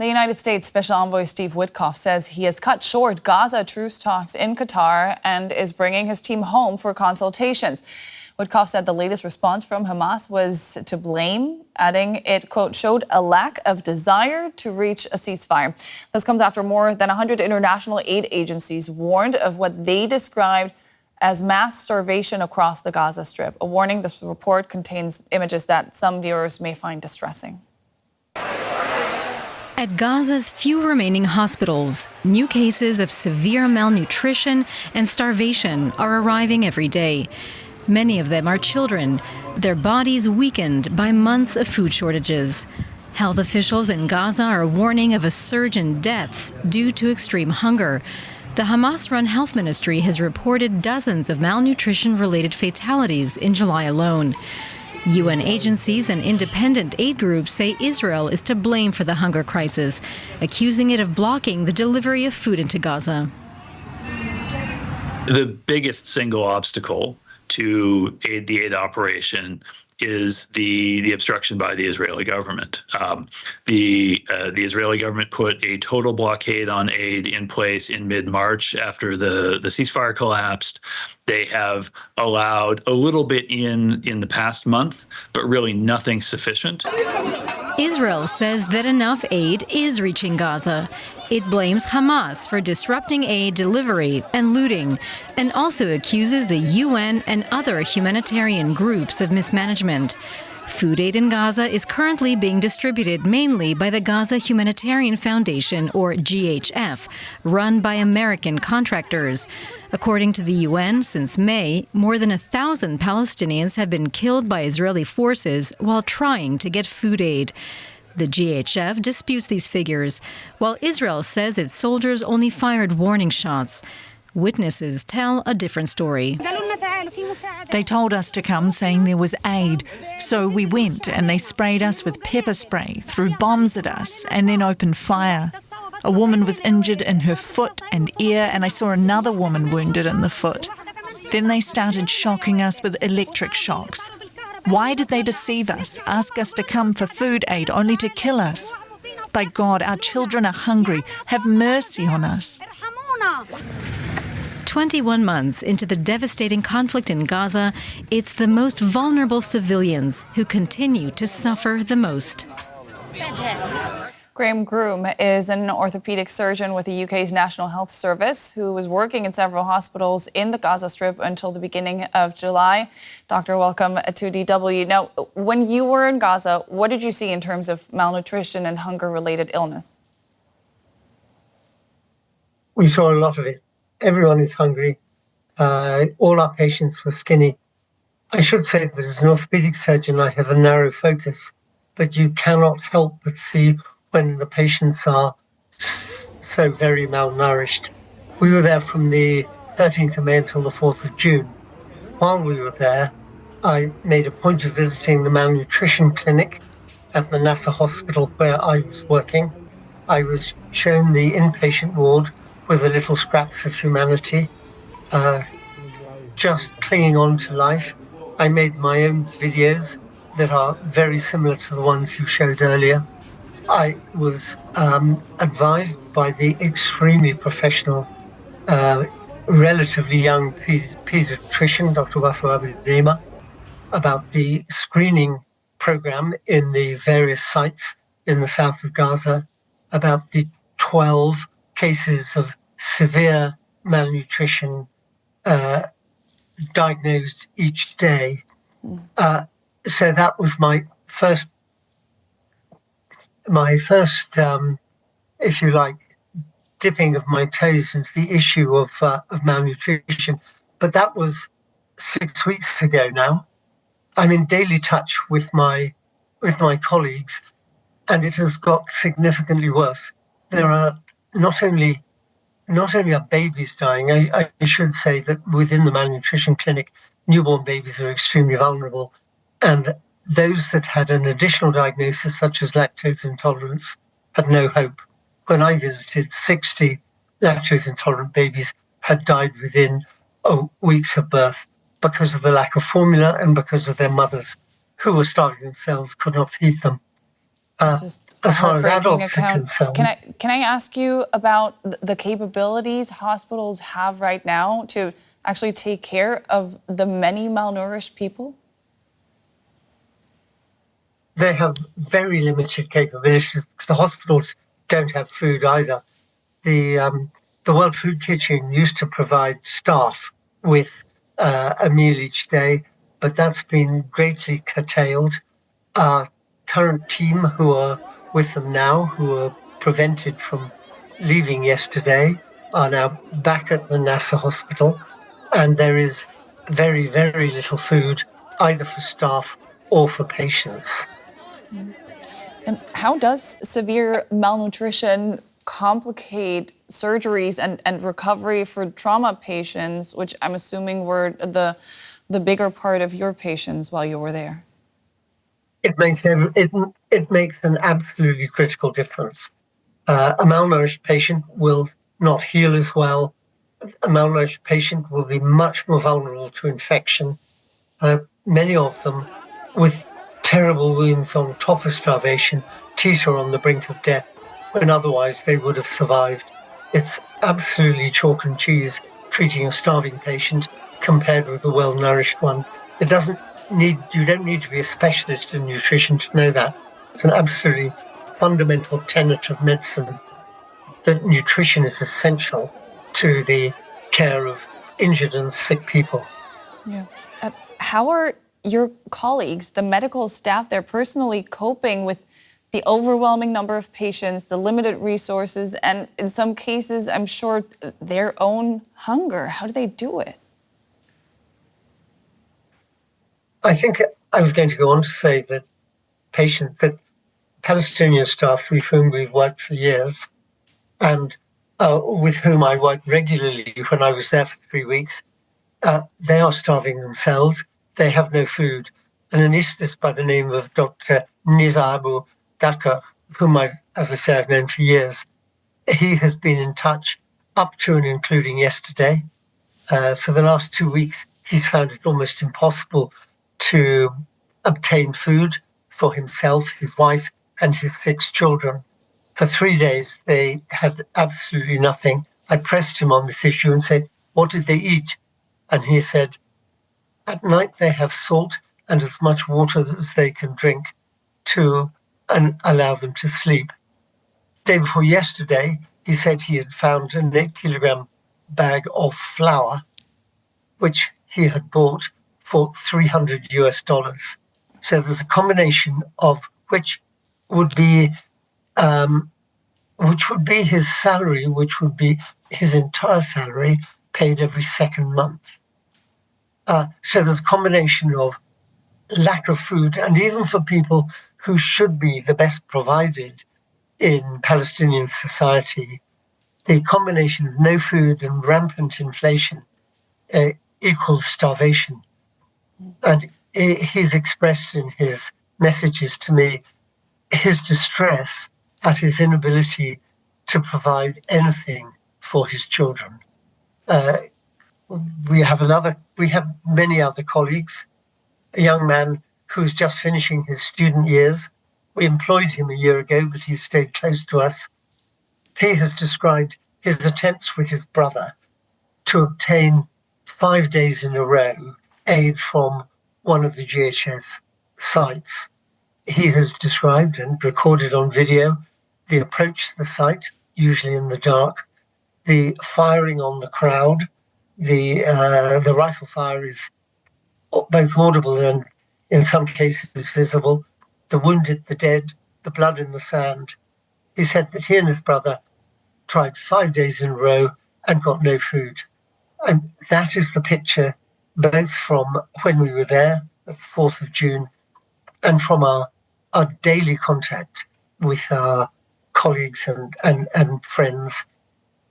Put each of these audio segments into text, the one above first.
The United States Special Envoy Steve Witkoff says he has cut short Gaza truce talks in Qatar and is bringing his team home for consultations. Witkoff said the latest response from Hamas was to blame, adding it, quote, showed a lack of desire to reach a ceasefire. This comes after more than 100 international aid agencies warned of what they described as mass starvation across the Gaza Strip. A warning: this report contains images that some viewers may find distressing. At Gaza's few remaining hospitals, new cases of severe malnutrition and starvation are arriving every day. Many of them are children, their bodies weakened by months of food shortages. Health officials in Gaza are warning of a surge in deaths due to extreme hunger. The Hamas-run health ministry has reported dozens of malnutrition-related fatalities in July alone. UN agencies and independent aid groups say Israel is to blame for the hunger crisis, accusing it of blocking the delivery of food into Gaza. The biggest single obstacle to the aid operation is the obstruction by the Israeli government. The Israeli government put a total blockade on aid in place in mid-March after the ceasefire collapsed. They have allowed a little bit in the past month, but really nothing sufficient. Israel says that enough aid is reaching Gaza. It blames Hamas for disrupting aid delivery and looting, and also accuses the UN and other humanitarian groups of mismanagement. Food aid in Gaza is currently being distributed mainly by the Gaza Humanitarian Foundation, or GHF, run by American contractors. According to the UN, since May, more than 1,000 Palestinians have been killed by Israeli forces while trying to get food aid. The GHF disputes these figures, while Israel says its soldiers only fired warning shots. Witnesses tell a different story. They told us to come, saying there was aid. So we went, and they sprayed us with pepper spray, threw bombs at us, and then opened fire. A woman was injured in her foot and ear, and I saw another woman wounded in the foot. Then they started shocking us with electric shocks. Why did they deceive us, ask us to come for food aid, only to kill us? By God, our children are hungry. Have mercy on us. 21 months into the devastating conflict in Gaza, it's the most vulnerable civilians who continue to suffer the most. Graeme is an orthopedic surgeon with the UK's National Health Service who was working in several hospitals in the Gaza Strip until the beginning of July. Doctor, welcome to DW. Now, when you were in Gaza, what did you see in terms of malnutrition and hunger-related illness? We saw a lot of it. Everyone is hungry. All our patients were skinny. I should say that as an orthopedic surgeon, I have a narrow focus, but you cannot help but see when the patients are so very malnourished. We were there from the 13th of May until the 4th of June. While we were there, I made a point of visiting the malnutrition clinic at the NASA hospital where I was working. I was shown the inpatient ward with the little scraps of humanity, just clinging on to life. I made my own videos that are very similar to the ones you showed earlier. I was advised by the extremely professional, relatively young pediatrician, Dr. Gaza, about the screening program in the various sites in the south of Gaza, about the 12 cases of severe malnutrition diagnosed each day. So that was my first, if you like, dipping of my toes into the issue of malnutrition. But that was 6 weeks ago now. I'm in daily touch with my colleagues, and it has got significantly worse. There are not only are babies dying, I should say that within the malnutrition clinic, newborn babies are extremely vulnerable. And those that had an additional diagnosis, such as lactose intolerance, had no hope. When I visited, 60 lactose intolerant babies had died within weeks of birth because of the lack of formula and because of their mothers, who were starving themselves, could not feed them. It's just a as far as heartbreaking adults are account. concerned, Can I ask you about the capabilities hospitals have right now to actually take care of the many malnourished people? they have very limited capabilities because the hospitals don't have food either. The World Food Kitchen used to provide staff with a meal each day, but that's been greatly curtailed. Our current team who are with them now, who are prevented from leaving yesterday, are now back at the NASA hospital, and there is very, very little food either for staff or for patients. And how does severe malnutrition complicate surgeries and recovery for trauma patients, which I'm assuming were the bigger part of your patients while you were there? It makes an absolutely critical difference. A malnourished patient will not heal as well. A malnourished patient will be much more vulnerable to infection. Many of them with terrible wounds on top of starvation teeter on the brink of death when otherwise they would have survived. It's absolutely chalk and cheese treating a starving patient compared with a well-nourished one. You don't need to be a specialist in nutrition to know that. It's an absolutely fundamental tenet of medicine that nutrition is essential to the care of injured and sick people. Yeah. How are your colleagues, the medical staff, they're personally coping with the overwhelming number of patients, the limited resources, and in some cases, I'm sure, their own hunger? How do they do it? I think I was going to go on to say that Palestinian staff with whom we've worked for years and with whom I worked regularly when I was there for 3 weeks, they are starving themselves. They have no food. An anaesthetist by the name of Dr. Nizar Abu Dakar, whom as I say, I've known for years, he has been in touch up to and including yesterday. For the last 2 weeks, he's found it almost impossible to obtain food for himself, his wife, and his 6 children. For 3 days, they had absolutely nothing. I pressed him on this issue and said, "What did they eat?" And he said, "At night they have salt and as much water as they can drink to allow them to sleep." The day before yesterday, he said he had found an 8-kilogram bag of flour, which he had bought for $300. So there's a combination of which would be his salary, which would be his entire salary paid every second month. So there's a combination of lack of food, and even for people who should be the best provided in Palestinian society, the combination of no food and rampant inflation equals starvation. And he's expressed in his messages to me his distress at his inability to provide anything for his children. We have many other colleagues. A young man who's just finishing his student years. We employed him a year ago, but he stayed close to us. He has described his attempts with his brother to obtain 5 days in a row aid from one of the GHF sites. He has described and recorded on video the approach to the site, usually in the dark, the firing on the crowd. The rifle fire is both audible and in some cases visible. The wounded, the dead, the blood in the sand. He said that he and his brother tried 5 days in a row and got no food. And that is the picture both from when we were there, the 4th of June, and from our daily contact with our colleagues and friends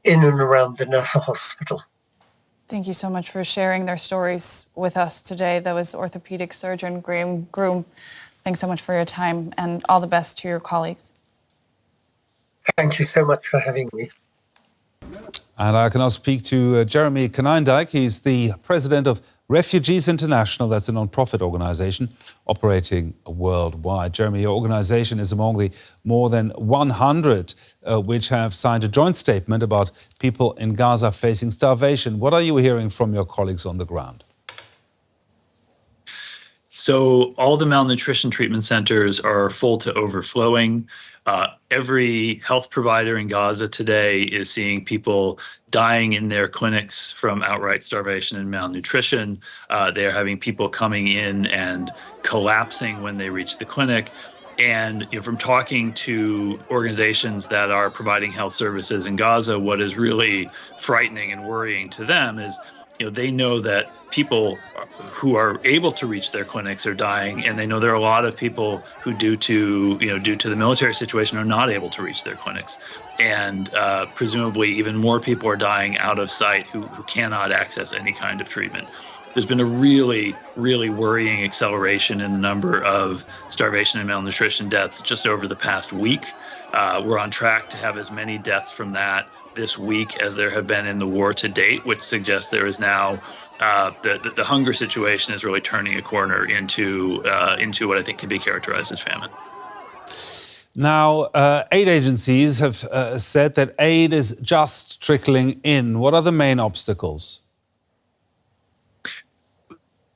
in and around the NASA hospital. Thank you so much for sharing their stories with us today. That was orthopedic surgeon Graeme. Thanks so much for your time and all the best to your colleagues. Thank you so much for having me. And I can also speak to Jeremy Konyndyk. He's the president of Refugees International, that's a non-profit organisation operating worldwide. Jeremy, your organisation is among the more than 100 which have signed a joint statement about people in Gaza facing starvation. What are you hearing from your colleagues on the ground? So all the malnutrition treatment centers are full to overflowing. Every health provider in Gaza today is seeing people dying in their clinics from outright starvation and malnutrition. They're having people coming in and collapsing when they reach the clinic. And from talking to organizations that are providing health services in Gaza, what is really frightening and worrying to them is they know that people who are able to reach their clinics are dying, and they know there are a lot of people who, due to the military situation, are not able to reach their clinics, and presumably even more people are dying out of sight who cannot access any kind of treatment. There's been a really, really worrying acceleration in the number of starvation and malnutrition deaths just over the past week. We're on track to have as many deaths from that this week as there have been in the war to date, which suggests there is now the hunger situation is really turning a corner into what I think can be characterized as famine. Now, aid agencies have said that aid is just trickling in. What are the main obstacles?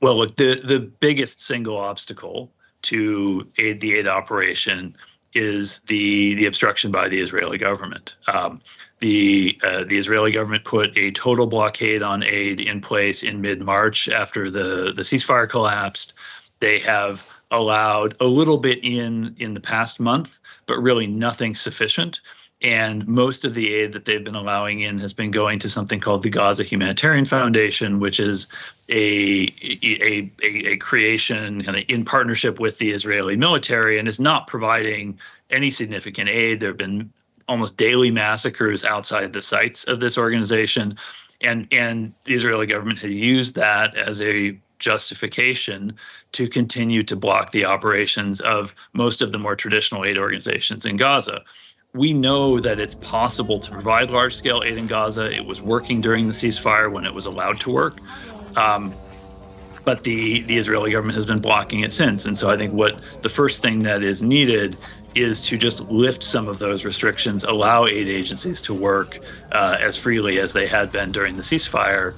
Well, look, the biggest single obstacle to the aid operation is the obstruction by the Israeli government. The Israeli government put a total blockade on aid in place in mid-March after the ceasefire collapsed. They have allowed a little bit in the past month, but really nothing sufficient. And most of the aid that they've been allowing in has been going to something called the Gaza Humanitarian Foundation, which is a creation kind of in partnership with the Israeli military and is not providing any significant aid. There have been almost daily massacres outside the sites of this organization. And the Israeli government had used that as a justification to continue to block the operations of most of the more traditional aid organizations in Gaza. We know that it's possible to provide large-scale aid in Gaza. It was working during the ceasefire when it was allowed to work. But the Israeli government has been blocking it since. And so I think what the first thing that is needed is to just lift some of those restrictions, allow aid agencies to work as freely as they had been during the ceasefire.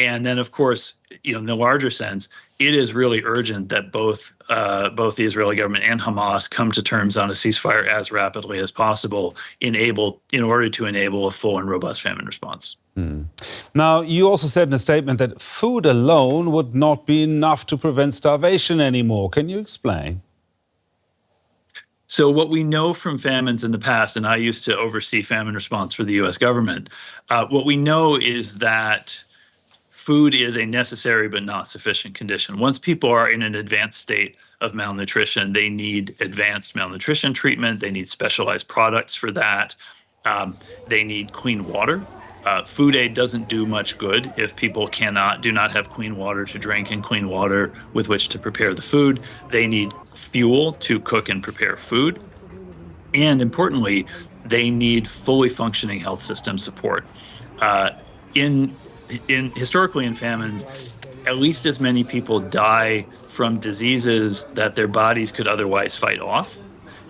And then, of course, in the larger sense, it is really urgent that both the Israeli government and Hamas come to terms on a ceasefire as rapidly as possible in order to enable a full and robust famine response. Now, you also said in a statement that food alone would not be enough to prevent starvation anymore. Can you explain? So what we know from famines in the past, and I used to oversee famine response for the U.S. government, what we know is that food is a necessary but not sufficient condition. Once people are in an advanced state of malnutrition, they need advanced malnutrition treatment. They need specialized products for that. They need clean water. Food aid doesn't do much good if people do not have clean water to drink and clean water with which to prepare the food. They need fuel to cook and prepare food. And importantly, they need fully functioning health system support. Historically in famines, at least as many people die from diseases that their bodies could otherwise fight off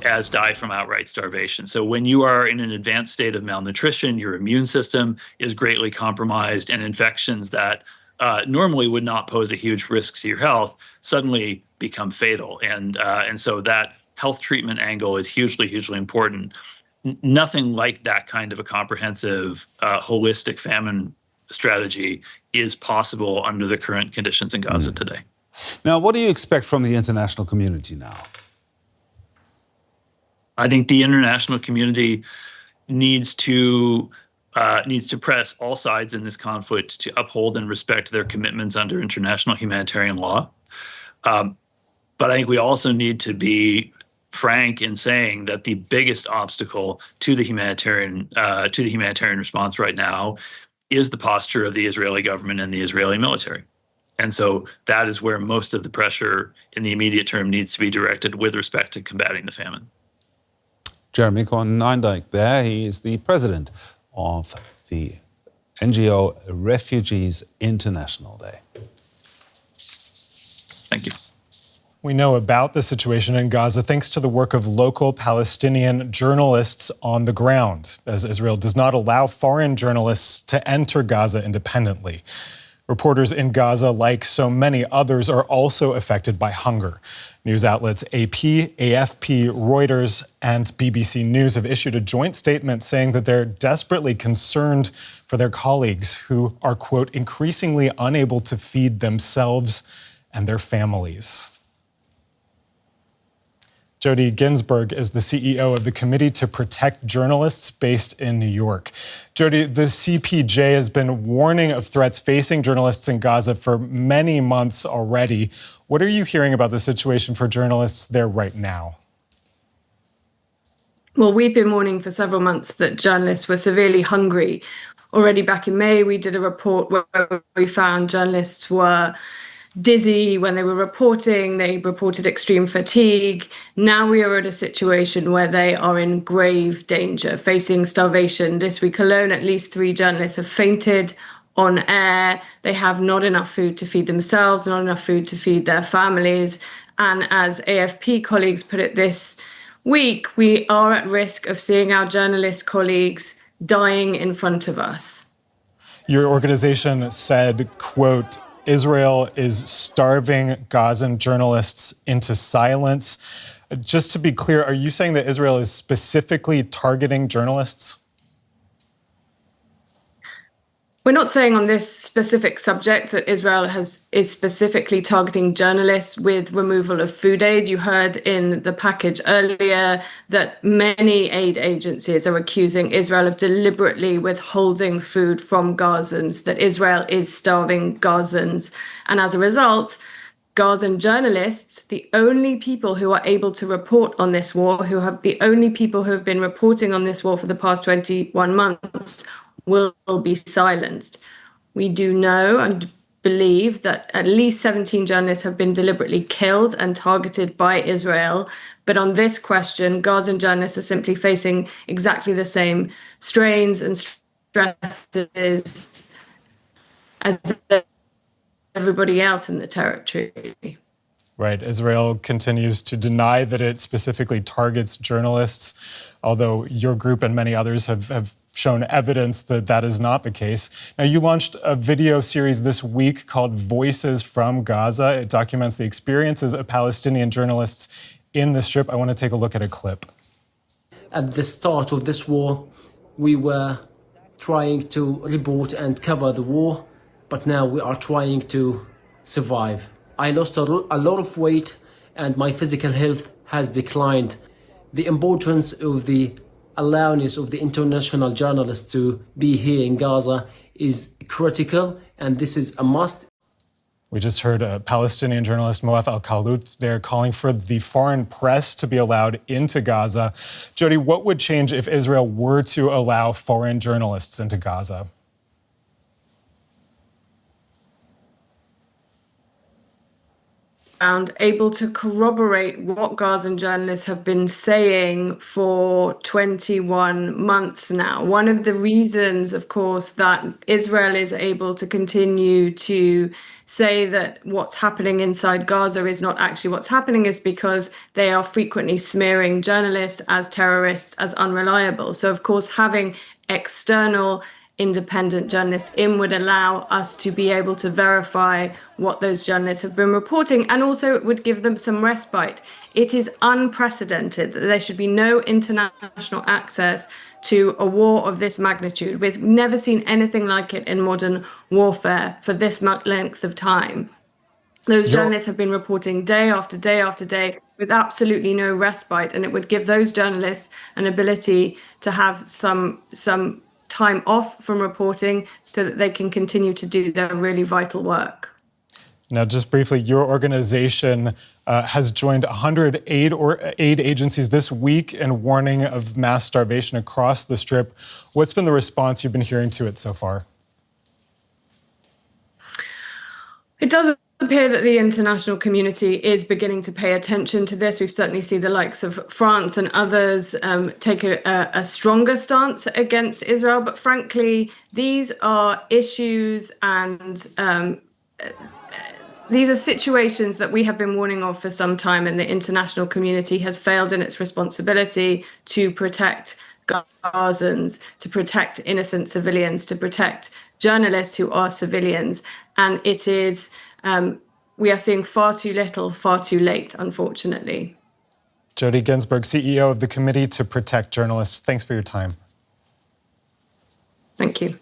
as die from outright starvation. So when you are in an advanced state of malnutrition, your immune system is greatly compromised, and infections that normally would not pose a huge risk to your health suddenly become fatal. And so that health treatment angle is hugely, hugely important. Nothing like that kind of a comprehensive, holistic famine strategy is possible under the current conditions in Gaza today. Now, what do you expect from the international community now? I think the international community needs to press all sides in this conflict to uphold and respect their commitments under international humanitarian law. But I think we also need to be frank in saying that the biggest obstacle to the humanitarian response right now is the posture of the Israeli government and the Israeli military. And so that is where most of the pressure in the immediate term needs to be directed with respect to combating the famine. Jeremy Konyndyk there. He is the president of the NGO Refugees International Day. Thank you. We know about the situation in Gaza thanks to the work of local Palestinian journalists on the ground, as Israel does not allow foreign journalists to enter Gaza independently. Reporters in Gaza, like so many others, are also affected by hunger. News outlets AP, AFP, Reuters, and BBC News have issued a joint statement saying that they're desperately concerned for their colleagues who are, quote, increasingly unable to feed themselves and their families. Jodie Ginsburg is the CEO of the Committee to Protect Journalists based in New York. Jodie, the CPJ has been warning of threats facing journalists in Gaza for many months already. What are you hearing about the situation for journalists there right now? Well, we've been warning for several months that journalists were severely hungry. Already back in May, we did a report where we found journalists were dizzy when they were reporting. They reported extreme fatigue. Now we are at a situation where they are in grave danger, facing starvation. This week alone, at least 3 journalists have fainted on air. They have not enough food to feed themselves, not enough food to feed their families. And as AFP colleagues put it this week, we are at risk of seeing our journalist colleagues dying in front of us. Your organization said, quote, Israel is starving Gazan journalists into silence. Just to be clear, are you saying that Israel is specifically targeting journalists? We're not saying on this specific subject that Israel is specifically targeting journalists with removal of food aid. You heard in the package earlier that many aid agencies are accusing Israel of deliberately withholding food from Gazans, that Israel is starving Gazans. And as a result, Gazan journalists, the only people who are able to report on this war, the only people who have been reporting on this war for the past 21 months, will be silenced. We do know and believe that at least 17 journalists have been deliberately killed and targeted by Israel. But on this question, Gazan journalists are simply facing exactly the same strains and stresses as everybody else in the territory. Right. Israel continues to deny that it specifically targets journalists, although your group and many others have shown evidence that that is not the case. Now, you launched a video series this week called Voices from Gaza. It documents the experiences of Palestinian journalists in the Strip. I want to take a look at a clip. At the start of this war, we were trying to report and cover the war, but now we are trying to survive. I lost a lot of weight and my physical health has declined. The importance of the allowance of the international journalists to be here in Gaza is critical, and this is a must. We just heard a Palestinian journalist, Moath Al-Khalut, there calling for the foreign press to be allowed into Gaza. Jodie, what would change if Israel were to allow foreign journalists into Gaza? Able to corroborate what Gazan journalists have been saying for 21 months now. One of the reasons, of course, that Israel is able to continue to say that what's happening inside Gaza is not actually what's happening is because they are frequently smearing journalists as terrorists, as unreliable. So, of course, having external independent journalists in would allow us to be able to verify what those journalists have been reporting, and also it would give them some respite. It is unprecedented that there should be no international access to a war of this magnitude. We've never seen anything like it in modern warfare for this length of time. Those journalists have been reporting day after day after day with absolutely no respite, and it would give those journalists an ability to have some time off from reporting so that they can continue to do their really vital work. Now, just briefly, your organization has joined 100 aid agencies this week in warning of mass starvation across the Strip. What's been the response you've been hearing to it so far? It does appear that the international community is beginning to pay attention to this. We've certainly seen the likes of France and others take a stronger stance against Israel. But frankly, these are issues and These are situations that we have been warning of for some time, and the international community has failed in its responsibility to protect Gazans, to protect innocent civilians, to protect journalists who are civilians. And it is, we are seeing far too little, far too late, unfortunately. Jodie Ginsburg, CEO of the Committee to Protect Journalists, thanks for your time. Thank you.